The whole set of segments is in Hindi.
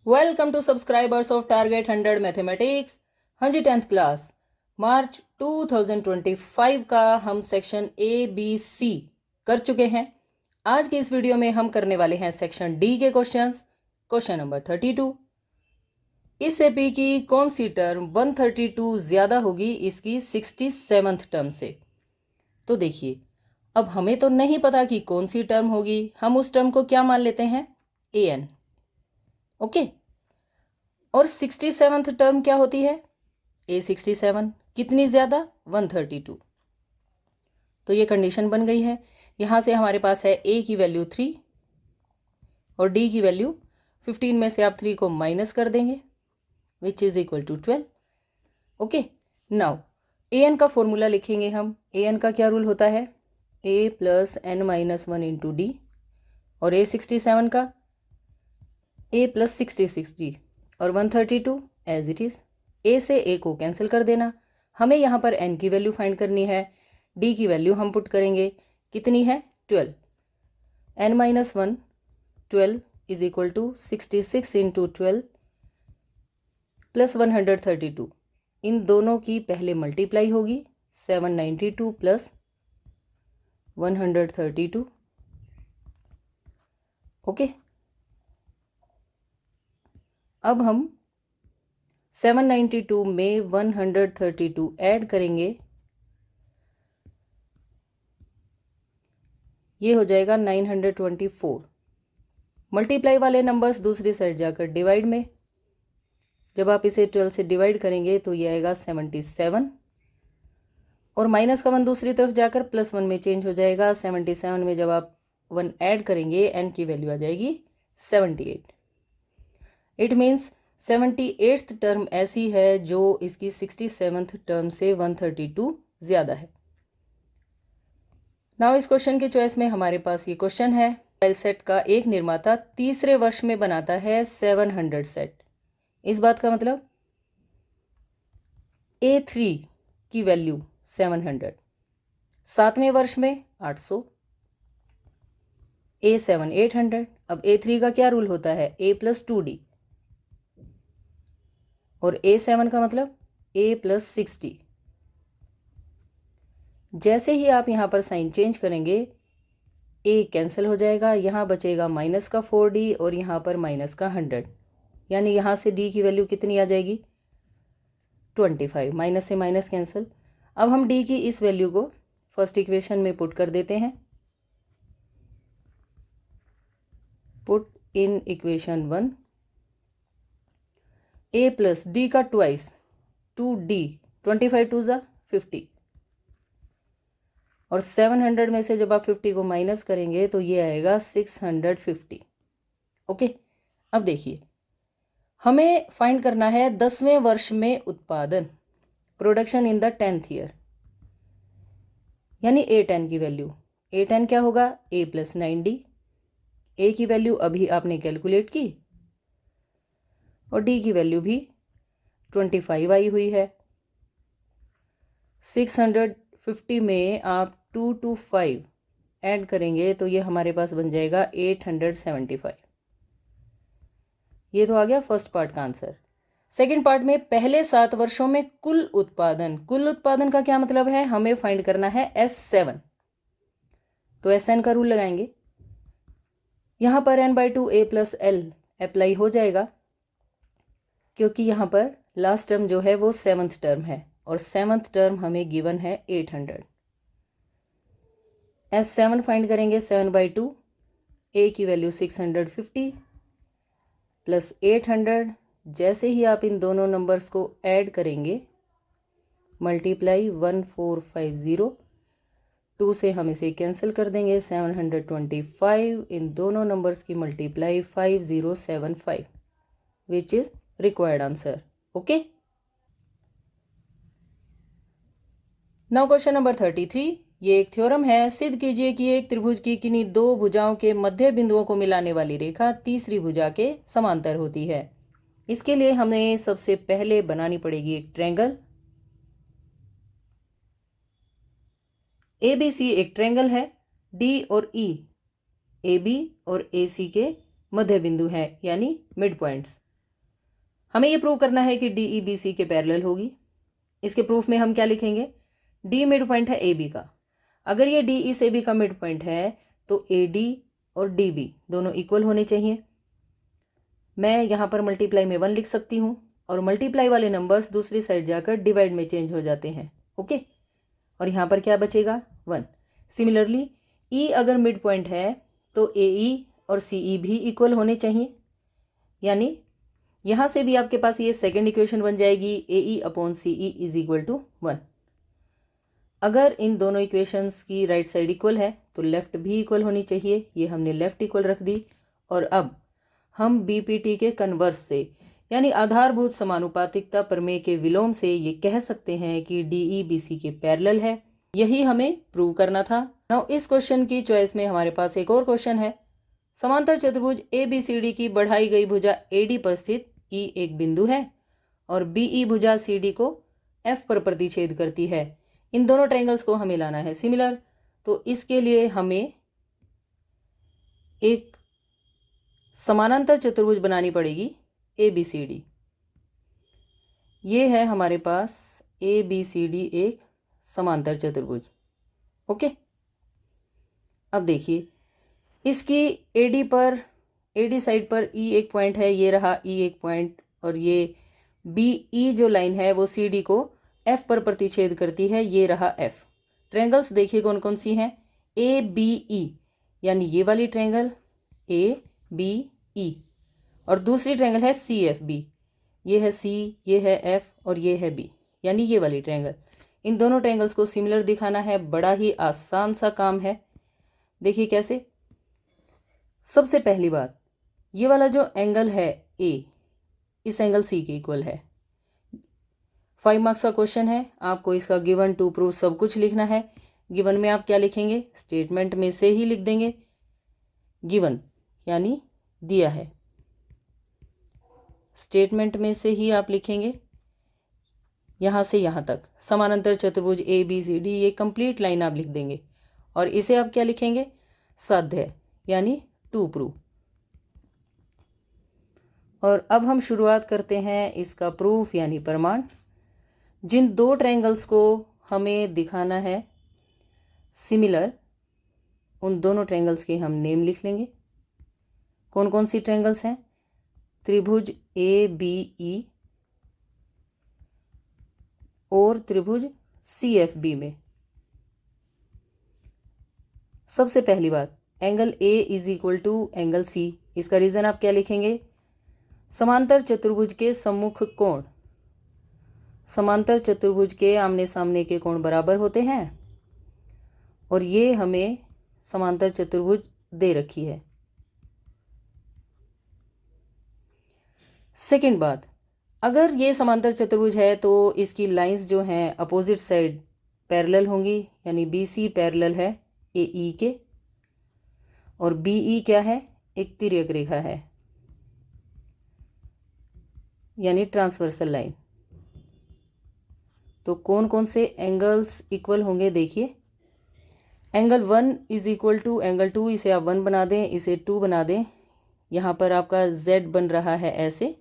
Welcome to subscribers of target 100 mathematics. हाँ जी, 10th क्लास मार्च 2025 का हम सेक्शन ए बी सी कर चुके हैं। आज की इस वीडियो में हम करने वाले हैं सेक्शन डी के क्वेश्चंस। क्वेश्चन नंबर 32, इस एपी की कौन सी टर्म 132 ज्यादा होगी इसकी 67th टर्म से। तो देखिए, अब हमें तो नहीं पता कि कौन सी टर्म होगी, हम उस टर्म को क्या मान लेते हैं, ए एन। ओके, और 67th टर्म क्या होती है, A67। कितनी ज्यादा, 132। तो ये कंडीशन बन गई है। यहां से हमारे पास है A की वैल्यू 3 और D की वैल्यू 15 में से आप 3 को माइनस कर देंगे which is equal to 12। Okay, now AN का फॉर्मूला लिखेंगे हम। AN का क्या रूल होता है, A plus N minus 1 into d, और A67 का A प्लस 66D और 132 एज इट इज। ए से ए को कैंसिल कर देना। हमें यहाँ पर एन की वैल्यू फाइंड करनी है। डी की वैल्यू हम पुट करेंगे, कितनी है, 12। N minus 1 12 is equal to 66 into 12 plus 132। इन दोनों की पहले मल्टीप्लाई होगी, 792 प्लस 132। ओके, अब हम 792 में 132 ऐड करेंगे, ये हो जाएगा 924। मल्टीप्लाई वाले नंबर्स दूसरी साइड जाकर डिवाइड में, जब आप इसे 12 से डिवाइड करेंगे तो ये आएगा 77, और माइनस का 1 दूसरी तरफ जाकर प्लस 1 में चेंज हो जाएगा। 77 में जब आप 1 ऐड करेंगे एन की वैल्यू आ जाएगी 78। इट मीन्स 78th टर्म ऐसी है जो इसकी 67th टर्म से 132 ज्यादा है। नाउ इस क्वेश्चन की चॉइस में हमारे पास ये क्वेश्चन है, मोबाइल सेट का एक निर्माता तीसरे वर्ष में बनाता है 700 सेट। इस बात का मतलब A3 की वैल्यू 700, 7वें वर्ष में 800, A7 800। अब A3 का क्या रूल होता है, A प्लस 2D, और A7 का मतलब A प्लस 6D। जैसे ही आप यहाँ पर साइन चेंज करेंगे A कैंसिल हो जाएगा, यहाँ बचेगा माइनस का 4D और यहाँ पर माइनस का 100, यानी यहाँ से D की वैल्यू कितनी आ जाएगी, 25। माइनस से माइनस कैंसिल। अब हम D की इस वैल्यू को फर्स्ट इक्वेशन में पुट कर देते हैं। Put in equation 1, A plus D का ट्वाइस 2D, 25 टू ज़ा 50, और 700 में से जब आप 50 को माइनस करेंगे तो ये आएगा 650। ओके, अब देखिए, हमें फाइंड करना है 10वें वर्ष में उत्पादन, production in the 10th year, यानी A10 की वैल्यू। A10 क्या होगा, A प्लस 9D। A की वैल्यू अभी आपने कैलकुलेट की और D की वैल्यू भी 25 आई हुई है। 650 में आप 2 to 5 ऐड करेंगे तो ये हमारे पास बन जाएगा 875। ये तो आ गया फर्स्ट पार्ट का आंसर। सेकंड पार्ट में पहले 7 वर्षों में कुल उत्पादन, कुल उत्पादन का क्या मतलब है, हमें फाइंड करना है S7। तो SN का रूल लगाएंगे, यहां पर n/2 A plus L apply हो जाएगा, क्योंकि यहां पर लास्ट टर्म जो है वो 7th टर्म है और 7th टर्म हमें गिवन है 800। S7 फाइंड करेंगे, 7/2 A की वैल्यू 650 प्लस 800। जैसे ही आप इन दोनों नंबर्स को ऐड करेंगे, मल्टीप्लाई 1450, 2 से हम इसे कैंसिल कर देंगे, 725। इन दोनों नंबर्स की multiply 5075 which is required answer. Okay, now question number 33, ये एक थ्योरम है। सिद्ध कीजिए कि एक त्रिभुज की किन्हीं दो भुजाओं के मध्य बिंदुओं को मिलाने वाली रेखा तीसरी भुजा के समांतर होती है। इसके लिए हमें सबसे पहले बनानी पड़ेगी एक ट्रायंगल। ABC एक ट्रायंगल है, D और E AB और AC के मध्य बिंदु हैं, यानी मिड पॉइंट्स। हमें ये प्रूव करना है कि डी ई बी सी के पैरेलल होगी। इसके प्रूफ में हम क्या लिखेंगे, डी मिड पॉइंट है ए बी का। अगर ये डी ई से बी का मिड पॉइंट है तो ए डी और डी बी दोनों इक्वल होने चाहिए। मैं यहाँ पर मल्टीप्लाई में 1 लिख सकती हूँ और मल्टीप्लाई वाले नंबर्स दूसरी साइड जाकर डिवाइड में चेंज हो जाते हैं। ओके, और यहाँ पर क्या बचेगा, 1। सिमिलरली ई अगर मिड पॉइंट है तो ए ई और सी ई भी इक्वल होने चाहिए, यानी यहाँ से भी आपके पास ये सेकेंड इक्वेशन बन जाएगी, A E upon C E is equal to 1। अगर इन दोनों इक्वेशंस की राइट साइड इक्वल है तो लेफ्ट भी इक्वल होनी चाहिए। ये हमने लेफ्ट इक्वल रख दी। और अब हम बीपीटी के कन्वर्स से यानी आधारभूत समानुपातिकता प्रमेय के विलोम से ये कह सकते हैं कि डीई बीसी के पैरेलल है। यही हमें प्रूव करना था। नाउ इस क्वेश्चन की चॉइस में हमारे पास एक और क्वेश्चन है। समांतर चतुर्भुज ए बी सी डी की बढ़ाई गई भुजा ए डी पर स्थित ई एक बिंदु है और बीई भुजा सी डी को एफ पर प्रतिच्छेद करती है। इन दोनों ट्रायंगल्स को हमें लाना है सिमिलर। तो इसके लिए हमें एक समानांतर चतुर्भुज बनानी पड़ेगी ए बी सी डी। ये है हमारे पास ए बी सी डी एक समांतर चतुर्भुज। ओके, अब देखिए इसकी एडी पर, एडी साइड पर ई एक पॉइंट है, ये रहा ई एक पॉइंट, और ये बी ई जो लाइन है वो सी डी को एफ पर प्रतिच्छेद करती है, ये रहा एफ। ट्रायंगल्स देखिए कौन कौन सी हैं, ए बी ई यानी ये वाली ट्रायंगल ए बी ई, और दूसरी ट्रायंगल है सी एफ बी, ये है सी, ये है एफ और ये है बी, यानी ये वाली ट्रायंगल। इन दोनों ट्रायंगल्स को सिमिलर दिखाना है, बड़ा ही आसान सा काम है। देखिए कैसे। सबसे पहली बात, ये वाला जो एंगल है ए, इस एंगल सी के इक्वल है। 5 मार्क्स का क्वेश्चन है, आपको इसका गिवन टू प्रूफ सब कुछ लिखना है। गिवन में आप क्या लिखेंगे, स्टेटमेंट में से ही लिख देंगे। गिवन यानी दिया है, स्टेटमेंट में से ही आप लिखेंगे यहाँ से यहाँ तक। समानांतर चतुर्भुज ए बी सी डी, ये कंप्लीट लाइन आप लिख देंगे और इसे आप क्या लिखेंगे, साध्य यानी टू प्रूव। और अब हम शुरुआत करते हैं इसका प्रूफ यानी प्रमाण। जिन दो ट्रायंगल्स को हमें दिखाना है सिमिलर, उन दोनों ट्रायंगल्स के हम नेम लिख लेंगे। कौन कौन सी ट्रायंगल्स हैं, त्रिभुज ए बी ई और त्रिभुज सी एफ बी में। सबसे पहली बात, angle a is equal to angle c. इसका रीजन आप क्या लिखेंगे, समांतर चतुर्भुज के सम्मुख कोण, समांतर चतुर्भुज के आमने सामने के कोण बराबर होते हैं और ये हमें समांतर चतुर्भुज दे रखी है। सेकंड बात, अगर ये समांतर चतुर्भुज है तो इसकी लाइंस जो हैं अपोजिट साइड पैरेलल होंगी, यानी बी सी पैरेलल है ए ई के, और बी ई क्या है, एक तिर्यक रेखा है यानी ट्रांसवर्सल लाइन। तो कौन कौन से एंगल्स इक्वल होंगे, देखिए angle 1 is equal to angle 2, इसे आप 1 बना दें, इसे 2 बना दें, यहाँ पर आपका z बन रहा है ऐसे।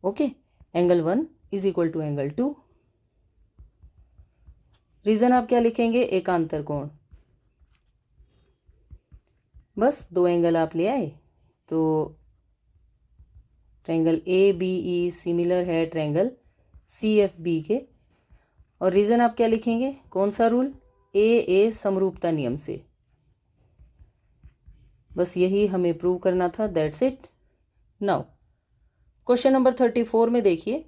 Okay, angle 1 is equal to angle 2। Reason आप क्या लिखेंगे, एकांतर कोण। बस दो एंगल आप ले आए तो triangle A B E similar है ट्रायंगल सी एफ बी के। और रीजन आप क्या लिखेंगे, कौन सा रूल, ए समरूपता नियम से। बस यही हमें प्रूव करना था, that's it. Now question number 34 में देखिए,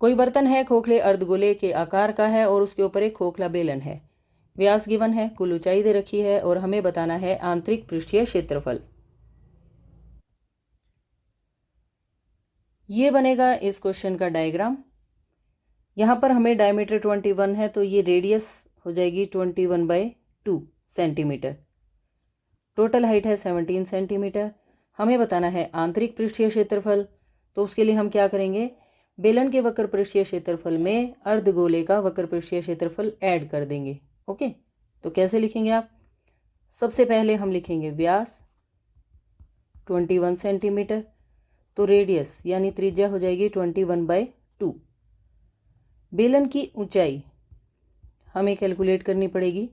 कोई बर्तन है, खोखले अर्धगोले के आकार का है और उसके ऊपर एक खोखला बेलन है। व्यास गिवन है, कुल ऊंचाई दे रखी है और हमें बताना है आंतरिक पृष्ठीय क्षेत्रफल। ये बनेगा इस क्वेश्चन का डायग्राम। यहाँ पर हमें डायमीटर 21 है तो ये रेडियस हो जाएगी 21/2 सेंटीमीटर। टोटल हाइट है 17 सेंटीमीटर। हमें बताना है आंतरिक पृष्ठीय क्षेत्रफल। तो उसके लिए हम क्या करेंगे, बेलन के वक्र पृष्ठीय क्षेत्रफल में अर्धगोले का वक्र पृष्ठीय क्षेत्रफल ऐड कर देंगे। ओके, तो कैसे लिखेंगे आप, सबसे पहले हम लिखेंगे व्यास 21 सेंटीमीटर, तो रेडियस यानी त्रिज्या हो जाएगी 21/2। बेलन की ऊंचाई हमें कैलकुलेट करनी पड़ेगी।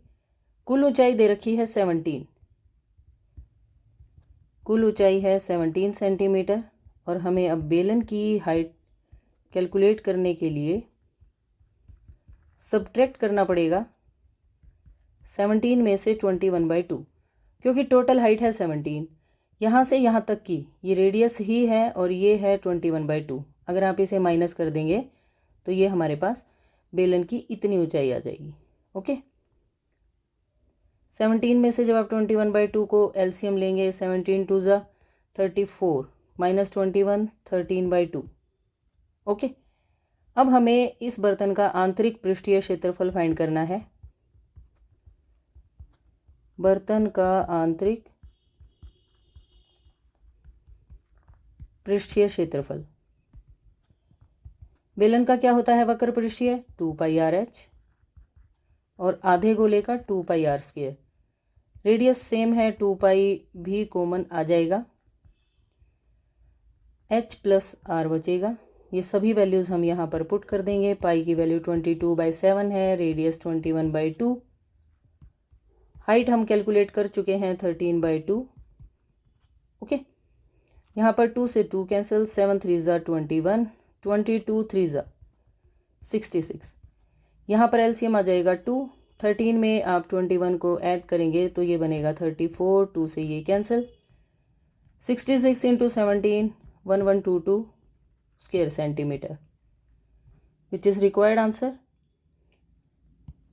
कुल ऊंचाई दे रखी है 17, कुल ऊंचाई है 17 सेंटीमीटर और हमें अब बेलन की हाइट कैलकुलेट करने के लिए सब्ट्रैक्ट करना पड़ेगा 17 में से 21/2, क्योंकि टोटल हाइट है 17, यहाँ से यहाँ तक की ये रेडियस ही है और ये है 21/2। अगर आप इसे माइनस कर देंगे तो ये हमारे पास बेलन की इतनी ऊंचाई आ जाएगी। ओके, 17 में से जब आप 21/2 को एलसीएम लेंगे, 17 2 ज़ा 34 माइनस 21 13/2। ओके, अब हमें इस बर्तन का आंतरिक पृष्ठीय क्षेत्रफल फाइंड करना है। बर्तन का आंतरिक पृष्ठीय क्षेत्रफल, बेलन का क्या होता है वक्र पृष्ठीय 2πRh और आधे गोले का 2πr²। रेडियस सेम है, 2π भी कॉमन आ जाएगा, h प्लस r बचेगा। ये सभी वैल्यूज़ हम यहाँ पर पुट कर देंगे। पाई की वैल्यू 22/7 है, रेडियस 21/2, हाइट हम कैलकुलेट कर चुके हैं 13/2। ओके, यहाँ पर 2 से 2 कैंसिल, 7 3 ज़ा 21, 22 3 ज़ा 66। यहाँ पर एलसीएम आ जाएगा 2, 13 में आप 21 को ऐड करेंगे तो ये बनेगा 34, 2 से ये cancel, 66 into 17 1122 square centimetre, which is required answer.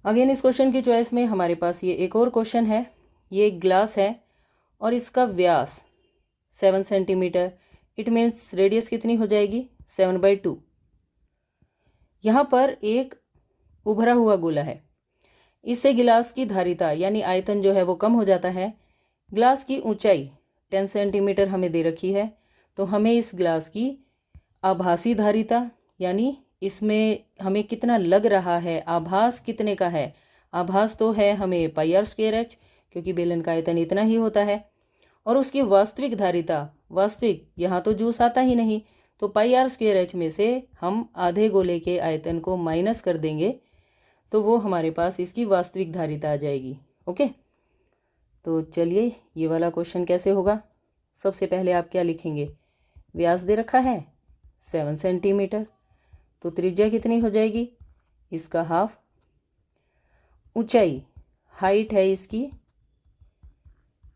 Again इस क्वेश्चन की चॉइस में हमारे पास ये एक और क्वेश्चन है। ये एक ग्लास है और इसका व्यास 7 सेंटीमीटर, इट मीन्स रेडियस कितनी हो जाएगी 7/2। यहाँ पर एक उभरा हुआ गोला है, इससे गिलास की धारिता यानी आयतन जो है वो कम हो जाता है। ग्लास की ऊंचाई 10 सेंटीमीटर हमें दे रखी है, तो हमें इस ग्लास की आभासी धारिता यानी इसमें हमें कितना लग रहा है, आभास कितने का है। आभास तो है हमें πr²h, क्योंकि बेलन का आयतन इतना ही होता है, और उसकी वास्तविक धारिता, वास्तविक यहाँ तो जूस आता ही नहीं, तो πr²h में से हम आधे गोले के आयतन को माइनस कर देंगे तो वो हमारे पास इसकी वास्तविक धारिता आ जाएगी। ओके, तो चलिए ये वाला क्वेश्चन कैसे होगा। सबसे पहले आप क्या लिखेंगे, व्यास दे रखा है 7 सेंटीमीटर, तो त्रिज्या कितनी हो जाएगी इसका हाफ, ऊंचाई हाइट है इसकी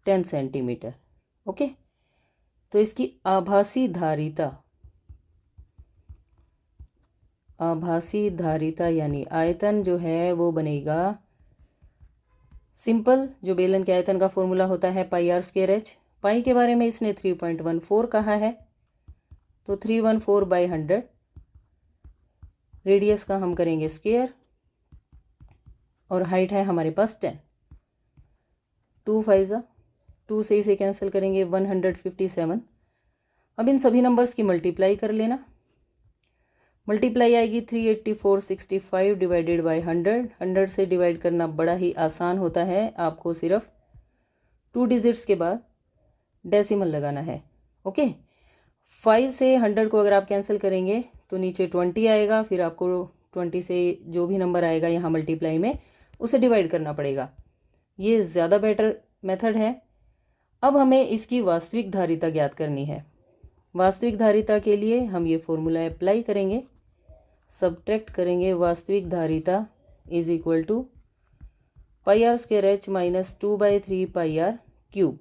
10 सेंटीमीटर। ओके, तो इसकी आभासी धारिता यानी आयतन जो है वो बनेगा सिंपल, जो बेलन के आयतन का फॉर्मूला होता है πr²h। पाई के बारे में इसने 3.14 कहा है, तो 314/100, रेडियस का हम करेंगे स्क्वायर और हाइट है हमारे पास 10, 2 5 ज़ा 2 से इसे कैंसिल करेंगे 157। अब इन सभी नंबर्स की मल्टीप्लाई कर लेना, मल्टीप्लाई आएगी 384/65 डिवाइडेड बाय 100। 100 से डिवाइड करना बड़ा ही आसान होता है, आपको सिर्फ 2 डिजिट्स के बाद डेसिमल लगाना है। ओके, 5 से 100 को अगर आप कैंसिल करेंगे तो नीचे 20 आएगा, फिर आपको 20 से जो भी नंबर आएगा यहाँ मल्टीप्लाई में उसे डिवाइड करना पड़ेगा। ये ज़्यादा बेटर मेथड है। अब हमें इसकी वास्तविक धारिता ज्ञात करनी है। वास्तविक धारिता के लिए हम ये फॉर्मूला अप्लाई करेंगे, सब्ट्रैक्ट करेंगे वास्तविक धारिता is equal to πr²h minus 2/3 πr³,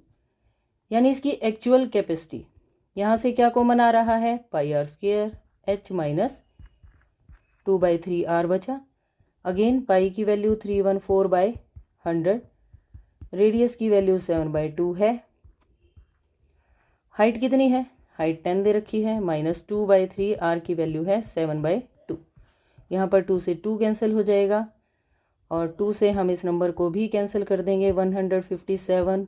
यानी इसकी एक्चुअल कैपेसिटी। यहाँ से क्या कॉमन आ रहा है, πr²h माइनस 2/3r बचा। अगेन पाई की वैल्यू 314/100, रेडियस की वैल्यू 7/2 है। हाइट कितनी है, हाइट 10 दे रखी है, माइनस 2/3, r की वैल्यू है 7/2। यहाँ पर 2 से 2 कैंसिल हो जाएगा और 2 से हम इस नंबर को भी कैंसिल कर देंगे 157,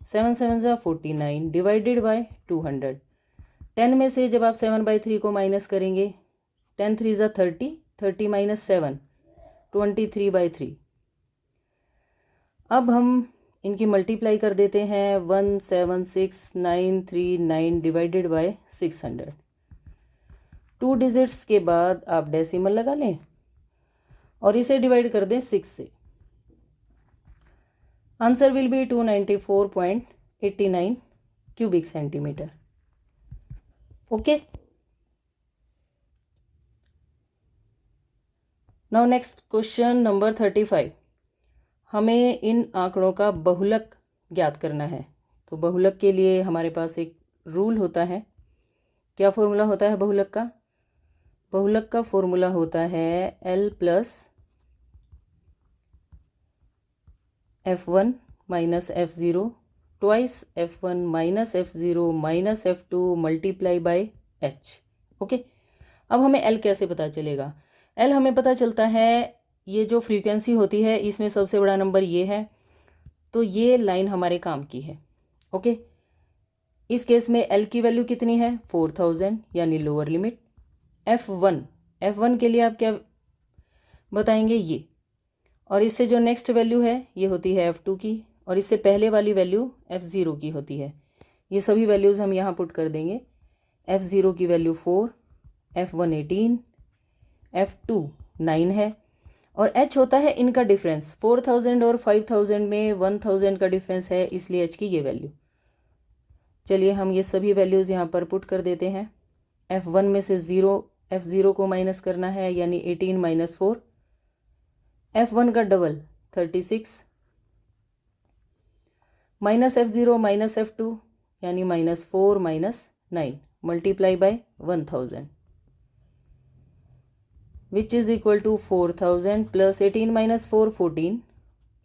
7 7 ज़ा 49 डिवाइडेड बाय 200। 10 में से जब आप 7/3 को माइनस करेंगे, 10 3 ज़ा 30, 30 माइनस 7 23/3। अब हम इनकी मल्टीप्लाई कर देते हैं 176,939 डिवाइडेड बाय 600। 2 डिजिट्स के बाद आप डेसिमल लगा लें और इसे डिवाइड कर दें 6 से। Answer will be 294.89 cubic centimetre. Okay, now next question number 35। हमें इन आंकड़ों का बहुलक ज्ञात करना है। तो बहुलक के लिए हमारे पास एक रूल होता है। क्या फॉर्मूला होता है बहुलक का? बहुलक का फॉर्मूला होता है L plus F1 minus F0 twice F1 minus F0 minus F2 multiply by H। Okay, अब हमें L कैसे पता चलेगा? L हमें पता चलता है, ये जो फ्रीक्वेंसी होती है इसमें सबसे बड़ा नंबर ये है, तो ये लाइन हमारे काम की है। ओके, इस केस में L की वैल्यू कितनी है? 4000 यानी लोअर लिमिट। F1 के लिए आप क्या बताएंगे? ये, और इससे जो नेक्स्ट वैल्यू है ये होती है F2 की, और इससे पहले वाली वैल्यू F0 की होती है। ये सभी वैल्यूज़ हम यहाँ पुट कर देंगे। F0 की वैल्यू 4, F1 18, F2 9 है, और H होता है इनका डिफरेंस। 4000 और 5000 में 1000 का डिफरेंस है, इसलिए H की ये वैल्यू। चलिए हम ये सभी वैल्यूज़ यहाँ पर पुट कर देते हैं। F1 में से F0 को माइनस करना है, यानी 18 माइनस 4। F1 का double 36 minus F0 minus F2 यानी minus 4 minus 9 multiply by 1000 which is equal to 4000 plus 18 minus 4 14।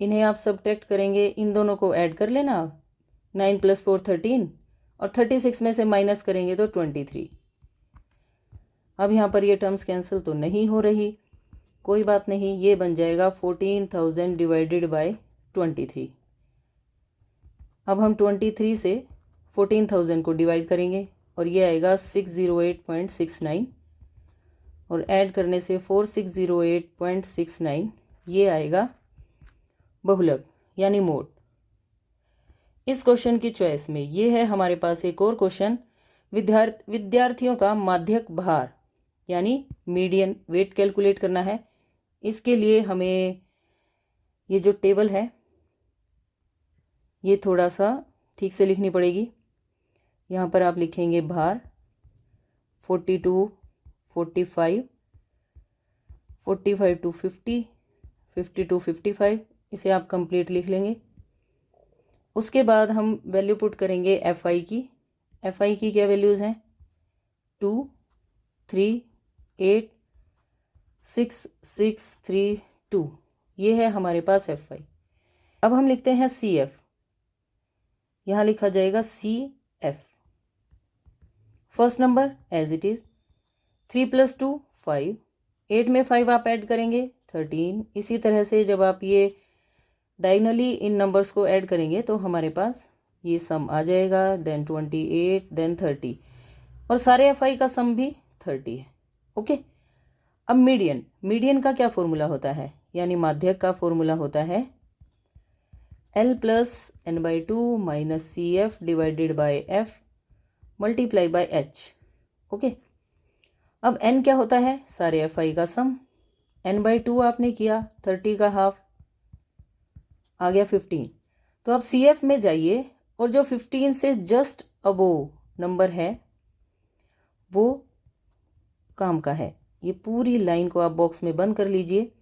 इन्हें आप सब्ट्रैक्ट करेंगे, इन दोनों को ऐड कर लेना आप। 9 प्लस 4 13, और 36 में से माइनस करेंगे तो 23। अब यहाँ पर ये टर्म्स कैंसिल तो नहीं हो रही, कोई बात नहीं, ये बन जाएगा 14,000 डिवाइडेड बाय 23। अब हम 23 से 14,000 को डिवाइड करेंगे और ये आएगा 608.69, और ऐड करने से 4608.69 ये आएगा बहुलक यानी मोड। इस क्वेश्चन की चॉइस में ये है हमारे पास एक और क्वेश्चन, विद्यार्थियों का माध्यक भार यानी मीडियन वेट कैलकुलेट करना है। इसके लिए हमें ये जो टेबल है ये थोड़ा सा ठीक से लिखनी पड़ेगी। यहाँ पर आप लिखेंगे भार 42, 45, 45 to 50, 50 to 55, इसे आप कंप्लीट लिख लेंगे। उसके बाद हम वैल्यू पुट करेंगे FI की। FI की क्या वैल्यूज़ हैं? 2, 3, 8, 6, 6, 3, 2, ये है हमारे पास FI। अब हम लिखते हैं CF। यहाँ लिखा जाएगा CF। First number as it is 3 + 2 5, 8 में 5 आप ऐड करेंगे 13। इसी तरह से जब आप ये डायगोनली इन नंबर्स को ऐड करेंगे तो हमारे पास ये सम आ जाएगा, देन 28, देन 30, और सारे FI का सम भी 30 है। ओके, अब मीडियन का क्या फॉर्मूला होता है, यानी माध्यक का फॉर्मूला होता है L plus n/2 minus CF divided by F multiply by H। Okay, अब n क्या होता है? सारे FI का सम। n/2 आपने किया, 30 का हाफ आ गया 15। तो अब CF में जाइए और जो 15 से जस्ट अबोव नंबर है वो काम का है। ये पूरी लाइन को आप बॉक्स में बंद कर लीजिए।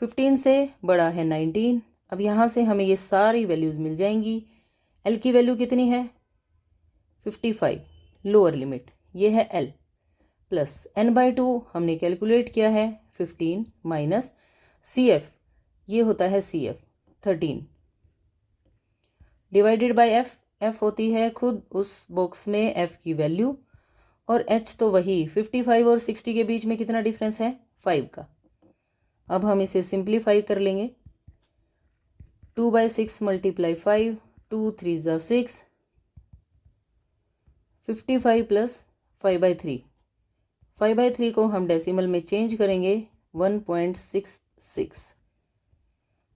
15 से बड़ा है 19। अब यहाँ से हमें ये सारी वैल्यूज़ मिल जाएंगी। L की वैल्यू कितनी है? 55 लोअर लिमिट, ये है L, प्लस n/2 हमने कैलकुलेट किया है 15 माइनस CF, ये होता है CF 13 डिवाइडेड बाय F होती है खुद उस बॉक्स में F की वैल्यू, और H तो वही 55 और 60 के बीच में कितना डिफरेंस है? 5 का। अब हम इसे सिंप्लीफाई कर लेंगे। 2/6 मल्टीप्लाई 5, 2 3 ज़ा 6, 55 प्लस 5/3। 5/3 को हम डेसिमल में चेंज करेंगे 1.66।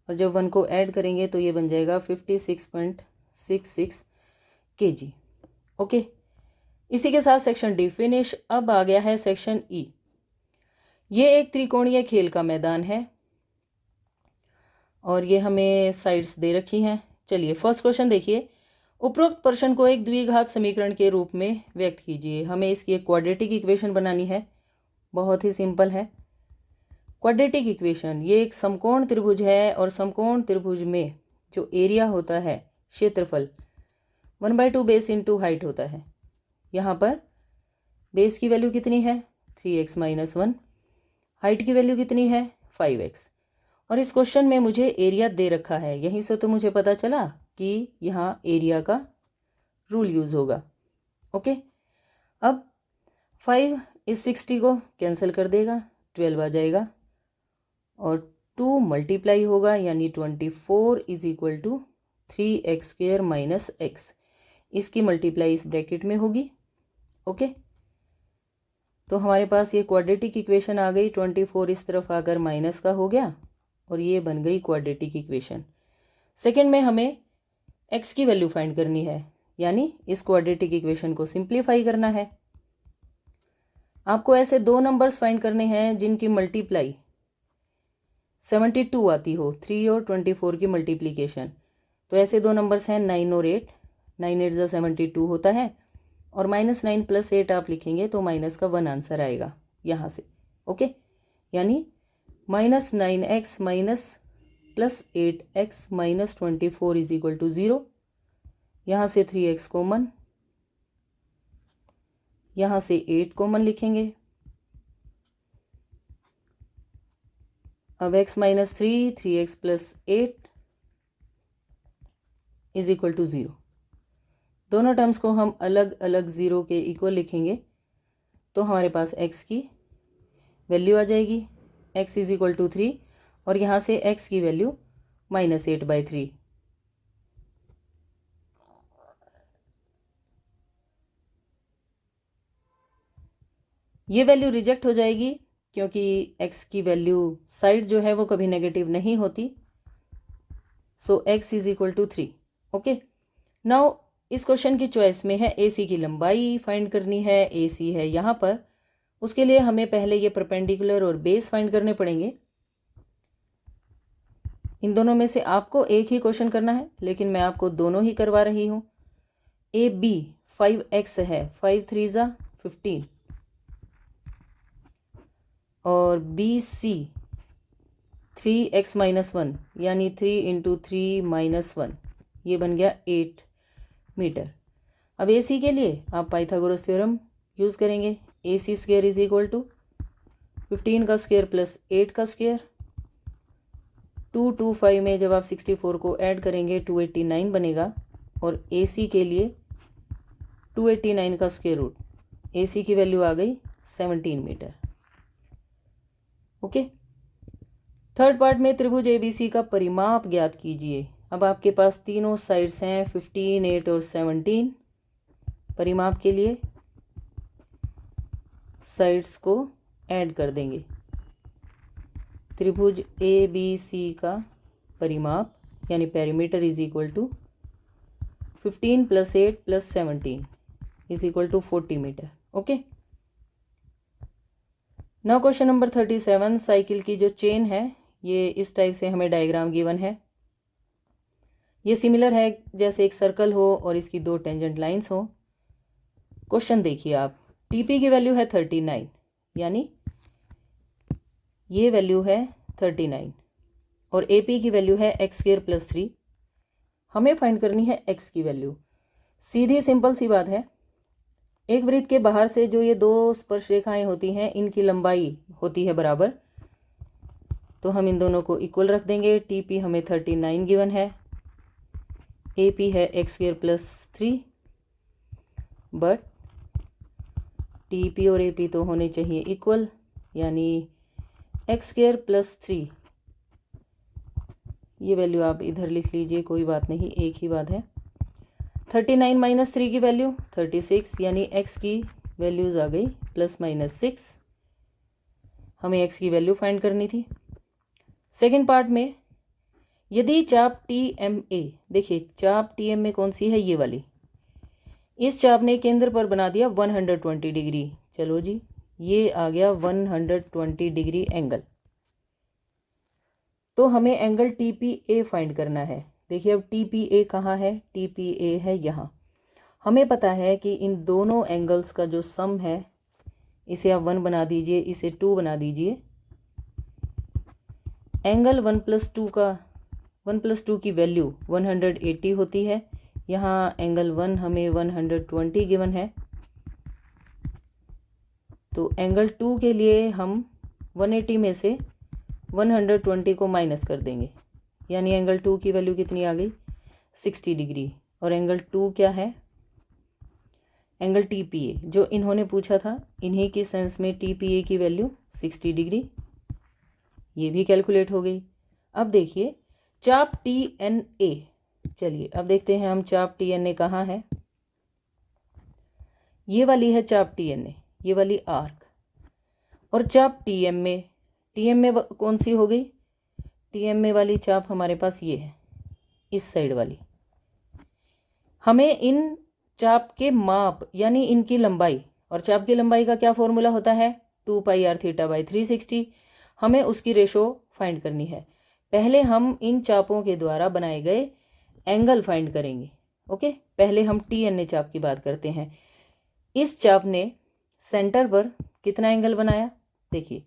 और जब 1 को ऐड करेंगे तो ये बन जाएगा 56.66 kg। ओके, इसी के साथ सेक्शन डी फिनिश। अब आ गया है सेक्शन ई। ये एक त्रिकोणीय खेल का मैदान है और ये हमें साइड्स दे रखी हैं। चलिए फर्स्ट क्वेश्चन देखिए, उपरोक्त प्रश्न को एक द्विघात समीकरण के रूप में व्यक्त कीजिए। हमें इसकी एक क्वाड्रेटिक इक्वेशन बनानी है। बहुत ही सिंपल है। क्वाड्रेटिक इक्वेशन, ये एक समकोण त्रिभुज है और समकोण त्रिभुज में जो एरिया होता है, क्षेत्रफल 1/2 बेस इंटू हाइट होता है। यहाँ पर बेस की वैल्यू कितनी है 3x - 1, हाइट की वैल्यू कितनी है 5x। और इस क्वेश्चन में मुझे एरिया दे रखा है, यहीं से तो मुझे पता चला कि यहाँ एरिया का रूल यूज़ होगा। ओके, अब 5 इस 60 को कैंसिल कर देगा, 12 आ जाएगा और 2 मल्टीप्लाई होगा यानी 24 = 3x² - x। इसकी मल्टीप्लाई इस ब्रैकेट में होगी। ओके, तो हमारे पास ये क्वाड्रेटिक इक्वेशन आ गई। 24 इस तरफ आकर माइनस का हो गया और ये बन गई क्वाड्रेटिक इक्वेशन। सेकंड में हमें x की वैल्यू फाइंड करनी है, यानी इस क्वाड्रेटिक इक्वेशन को सिंप्लीफाई करना है। आपको ऐसे दो नंबर्स फाइंड करने हैं जिनकी मल्टीप्लाई 72 आती हो, 3 और 24 की मल्टीप्लीकेशन। तो ऐसे दो नंबर्स हैं 9 और 8। 9 8 = 72 होता है और -9 + 8 आप लिखेंगे तो माइनस का 1 आंसर आएगा यहाँ से। ओके, यानी -9x + 8x - 24 = 0। यहाँ से 3x कॉमन, यहाँ से 8 कॉमन लिखेंगे। अब x - 3, 3x + 8 = 0। दोनों टर्म्स को हम अलग अलग 0 के इक्वल लिखेंगे तो हमारे पास x की वैल्यू आ जाएगी। x = 3 और यहाँ से x की वैल्यू -8/3। ये वैल्यू रिजेक्ट हो जाएगी क्योंकि x की वैल्यू साइड जो है वो कभी नेगेटिव नहीं होती। सो x = 3। ओके, नाउ इस क्वेश्चन की चॉइस में है AC की लंबाई फाइंड करनी है। AC है यहाँ पर, उसके लिए हमें पहले ये परपेंडिकुलर और बेस फाइंड करने पड़ेंगे। इन दोनों में से आपको एक ही क्वेश्चन करना है, लेकिन मैं आपको दोनों ही करवा रही हूँ। AB 5x है, 5 3 = 15 और BC 3x - 1 यानी 3 × 3 - 1, ये बन गया 8 मीटर। अब AC के लिए आप पाइथागोरस थ्योरम यूज़ करेंगे। AC² = 15 का स्क्वायर + 8 का स्क्वायर। 225 में जब आप 64 को ऐड करेंगे 289 बनेगा और AC के लिए 289 का स्क्वायर रूट। AC की वैल्यू आ गई 17 मीटर। ओके, थर्ड पार्ट में त्रिभुज ABC का परिमाप ज्ञात कीजिए। अब आपके पास तीनों साइड्स हैं 15, 8 और 17। परिमाप के लिए साइड्स को ऐड कर देंगे। त्रिभुज ABC का परिमाप यानी perimeter = 15 + 8 + 17 = 40 metre. Okay, now question number 37। Cycle की जो चेन है ये इस टाइप से हमें डायग्राम गिवन है। ये सिमिलर है जैसे एक सर्कल हो और इसकी दो टेंजेंट लाइंस हो। क्वेश्चन देखिए आप, TP की वैल्यू है 39 यानी ये वैल्यू है 39 और AP की वैल्यू है x² + 3। हमें फाइंड करनी है x की वैल्यू। सीधी सिंपल सी बात है, एक वृत्त के बाहर से जो ये दो स्पर्श रेखाएं होती हैं इनकी लंबाई होती है बराबर, तो हम इन दोनों को इक्वल रख देंगे। TP हमें 39 गिवन है, AP है x² + 3, बट TP और AP तो होने चाहिए इक्वल, यानी x² + 3। ये वैल्यू आप इधर लिख लीजिए, कोई बात नहीं, एक ही बात है। 39 - 3 की वैल्यू 36 यानी x की वैल्यूज आ गई ±6। हमें x की वैल्यू फाइंड करनी थी। सेकेंड पार्ट में यदि चाप TMA, देखिए चाप TMA कौन सी है, ये वाली, इस चाप ने केंद्र पर बना दिया 120 डिग्री। चलो जी, ये आ गया 120 डिग्री एंगल। तो हमें एंगल TPA फाइंड करना है। देखिए अब TPA कहाँ है, TPA है यहाँ। हमें पता है कि इन दोनों एंगल्स का जो सम है, इसे आप 1 बना दीजिए, इसे 2 बना दीजिए। एंगल 1 प्लस 2 की वैल्यू 180 होती है। यहाँ एंगल 1 हमें 120 गिवन है, तो एंगल 2 के लिए हम 180 में से 120 को माइनस कर देंगे, यानी एंगल 2 की वैल्यू कितनी आ गई, 60 डिग्री। और एंगल 2 क्या है, एंगल TPA जो इन्होंने पूछा था, इन्हीं की सेंस में TPA की वैल्यू 60 डिग्री, ये भी कैलकुलेट हो गई। अब देखिए चाप TNA, चलिए अब देखते हैं हम चाप TNA कहाँ है। ये वाली है चाप TNA, ये वाली आर्क। और चाप TMA कौन सी हो गई, TMA वाली चाप हमारे पास ये है, इस साइड वाली। हमें इन चाप के माप यानी इनकी लंबाई, और चाप की लंबाई का क्या फॉर्मूला होता है, 2 पाई r थीटा बाई 360। हमें उसकी रेशो फाइंड करनी है। पहले हम इन चापों के द्वारा बनाए गए एंगल फाइंड करेंगे। ओके, पहले हम TNA चाप की बात करते हैं। इस चाप ने सेंटर पर कितना एंगल बनाया, देखिए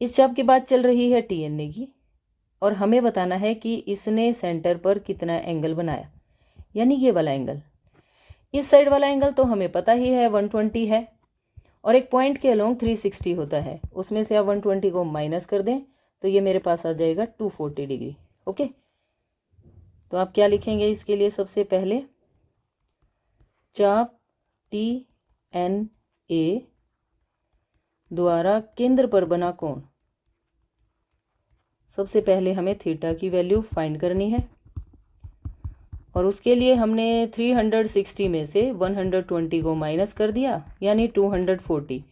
इस चाप की बात चल रही है TNA की, और हमें बताना है कि इसने सेंटर पर कितना एंगल बनाया, यानी ये वाला एंगल। इस साइड वाला एंगल तो हमें पता ही है 120 है, और एक पॉइंट के अलोंग 360 होता है, उसमें से आप 120 को माइनस कर दें तो ये मेरे पास आ जाएगा 240 डिग्री। ओके, तो आप क्या लिखेंगे इसके लिए, सबसे पहले चाप TNA द्वारा केंद्र पर बना कोण, सबसे पहले हमें थीटा की वैल्यू फाइंड करनी है, और उसके लिए हमने 360 में से 120 को माइनस कर दिया, यानी 240।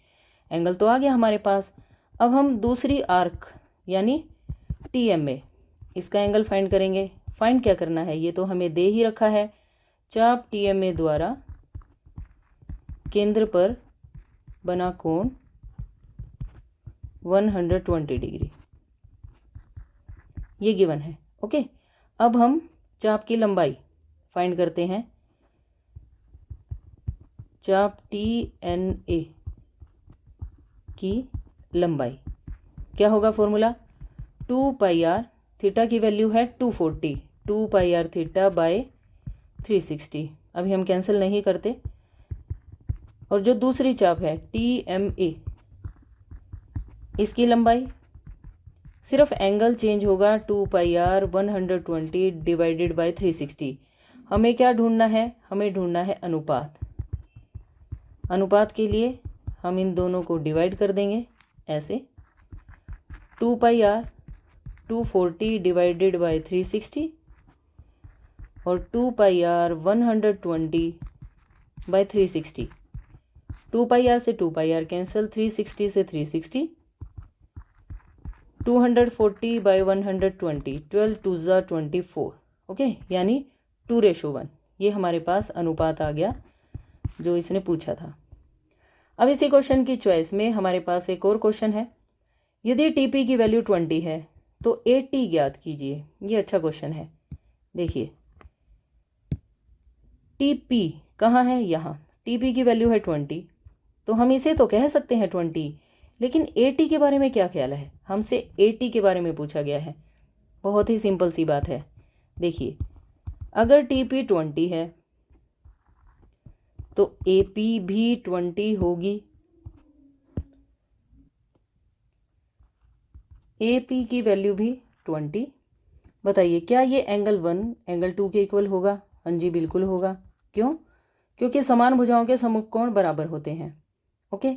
एंगल तो आ गया हमारे पास। अब हम दूसरी आर्क यानी TMA, इसका एंगल फाइंड करेंगे। फाइंड क्या करना है, ये तो हमें दे ही रखा है, चाप TMA द्वारा केंद्र पर बना कोण 120 डिग्री, ये गिवन है। ओके, अब हम चाप की लंबाई फाइंड करते हैं। चाप TNA की लंबाई क्या होगा फॉर्मूला, 2 पाई r, थीटा की वैल्यू है 240, 2 पाई r थीटा बाय 360। अभी हम कैंसिल नहीं करते। और जो दूसरी चाप है TMA, इसकी लंबाई सिर्फ एंगल चेंज होगा, 2 पाई r 120 डिवाइडेड बाय 360। हमें क्या ढूंढना है, हमें ढूंढना है अनुपात। अनुपात के लिए हम इन दोनों को डिवाइड कर देंगे ऐसे, 2 पाई r 240 डिवाइडेड बाय 360 और 2 पाई r 120 बाय 360। 2 पाई r से 2 पाई r कैंसिल, 360 से 360, 240 बाई 120, 12 2 ज़ा 24। ओके, यानी 2:1। ये हमारे पास अनुपात आ गया जो इसने पूछा था। अब इसी क्वेश्चन की चॉइस में हमारे पास एक और क्वेश्चन है। यदि TP की वैल्यू 20 है तो AT ज्ञात कीजिए। ये अच्छा क्वेश्चन है। देखिए TP कहाँ है, यहाँ। TP की वैल्यू है 20, तो हम इसे तो कह सकते हैं 20, लेकिन AT के बारे में क्या ख्याल है, हमसे AT के बारे में पूछा गया है। बहुत ही सिंपल सी बात है। देखिए अगर TP 20 है तो AP भी 20 होगी। AP की वैल्यू भी 20। बताइए क्या ये एंगल 1 एंगल 2 के इक्वल होगा? हाँ जी, बिल्कुल होगा। क्यों? क्योंकि समान भुजाओं के सम्मुख कोण बराबर होते हैं। ओके,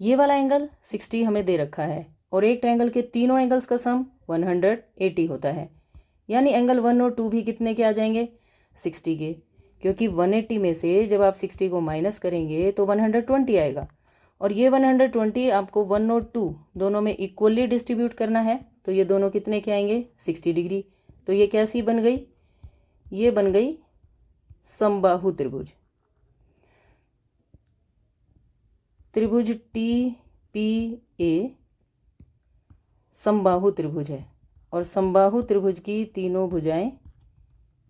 ये वाला एंगल 60 हमें दे रखा है, और एक ट्रायंगल के तीनों एंगल्स का सम 180 होता है, यानी एंगल 1 और 2 भी कितने के आ जाएंगे, 60 के। क्योंकि 180 में से जब आप 60 को माइनस करेंगे तो 120 आएगा, और ये 120 आपको 1 और 2 दोनों में इक्वली डिस्ट्रीब्यूट करना है, तो ये दोनों कितने के आएंगे, 60 डिग्री। तो ये कैसी बन गई? ये बन गई समबाहु त्रिभुज। त्रिभुज TPA समबाहु त्रिभुज है और समबाहु त्रिभुज की तीनों भुजाएं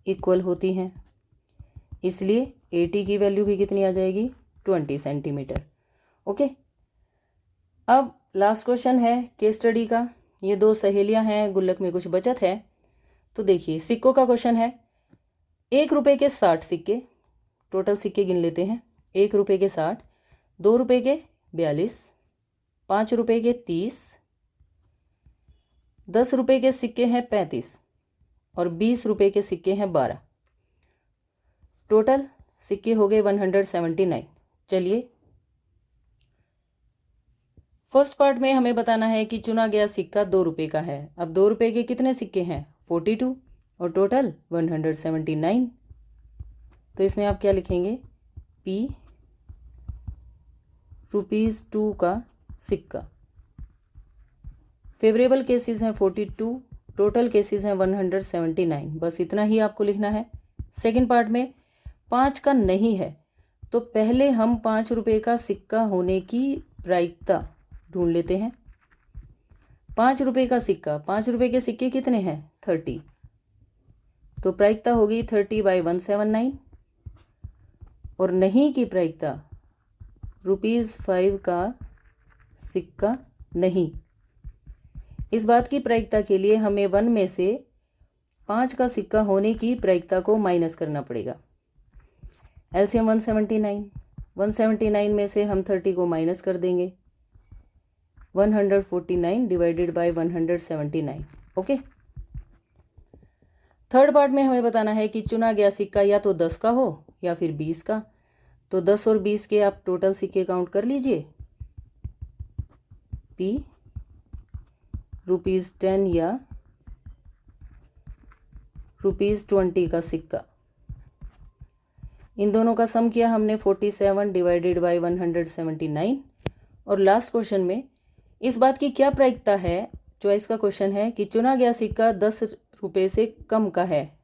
इक्वल होती हैं, इसलिए AT की वैल्यू भी कितनी आ जाएगी? 20 सेंटीमीटर। ओके, अब लास्ट क्वेश्चन है केस स्टडी का। ये दो सहेलियां हैं, गुल्लक में कुछ बचत है। तो देखिए, सिक्कों का क्वेश्चन है। 1 रुपये के 60 सिक्के, टोटल सिक्के गिन लेते हैं। 1 रुपये के 60, 2 रुपये के 42, 5 रुपये के 30, 10 रुपये के सिक्के हैं 35 और 20 रुपये के सिक्के हैं 12। टोटल सिक्के हो गए 179। चलिए, फर्स्ट पार्ट में हमें बताना है कि चुना गया सिक्का 2 रुपये का है। अब 2 रुपये के कितने सिक्के हैं? 42 और टोटल 179। तो इसमें आप क्या लिखेंगे? P ₹2 का सिक्का। फेवरेबल केसेस हैं 42, टोटल केसेस हैं 179। बस इतना ही आपको लिखना है। सेकंड पार्ट में 5 का नहीं है, तो पहले हम 5 रुपये का सिक्का होने की प्रायिकता ढूंढ लेते हैं। 5 रुपये का सिक्का, 5 रुपये के सिक्के कितने हैं? 30, तो प्रायिकता होगी 30/179 और नहीं की प्रायिकता ₹5 का सिक्का नहीं। इस बात की प्रायिकता के लिए हमें 1 में से 5 का सिक्का होने की प्रायिकता को माइनस करना पड़ेगा। एलसीएम 179 में से हम 30 को माइनस कर देंगे। 149 divided by 179। Okay, third part में हमें बताना है कि चुना गया सिक्का या तो 10 का हो या फिर 20 का। तो 10 और 20 के आप टोटल सिक्के काउंट कर लीजिए। P ₹10 या ₹20 का सिक्का, इन दोनों का सम किया हमने 47 डिवाइडेड बाय 179। और लास्ट क्वेश्चन में इस बात की क्या प्रायिकता है? चॉइस का क्वेश्चन है कि चुना गया सिक्का 10 रुपये से कम का है।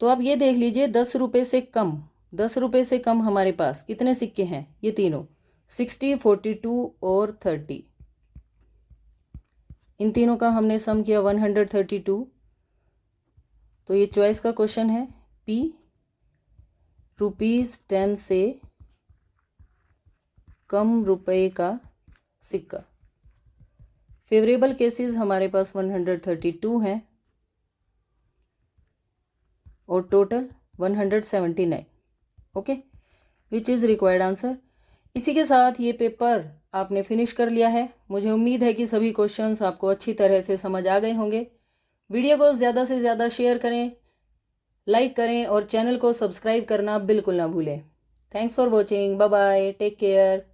तो आप ये देख लीजिए, 10 रुपये से कम, 10 रुपये से कम हमारे पास कितने सिक्के हैं? ये तीनों 60, 42 और 30। इन तीनों का हमने सम किया 132। तो ये चॉइस का क्वेश्चन है। P ₹10 से कम रुपए का सिक्का। फेवरेबल केसेस हमारे पास 132 हैं और total 179। Okay, which is required answer. इसी के साथ ये पेपर आपने फिनिश कर लिया है। मुझे उम्मीद है कि सभी क्वेश्चंस आपको अच्छी तरह से समझ आ गए होंगे। वीडियो को ज़्यादा से ज़्यादा शेयर करें, लाइक करें और चैनल को सब्सक्राइब करना बिल्कुल ना भूलें। Thanks for watching. Bye bye, take care.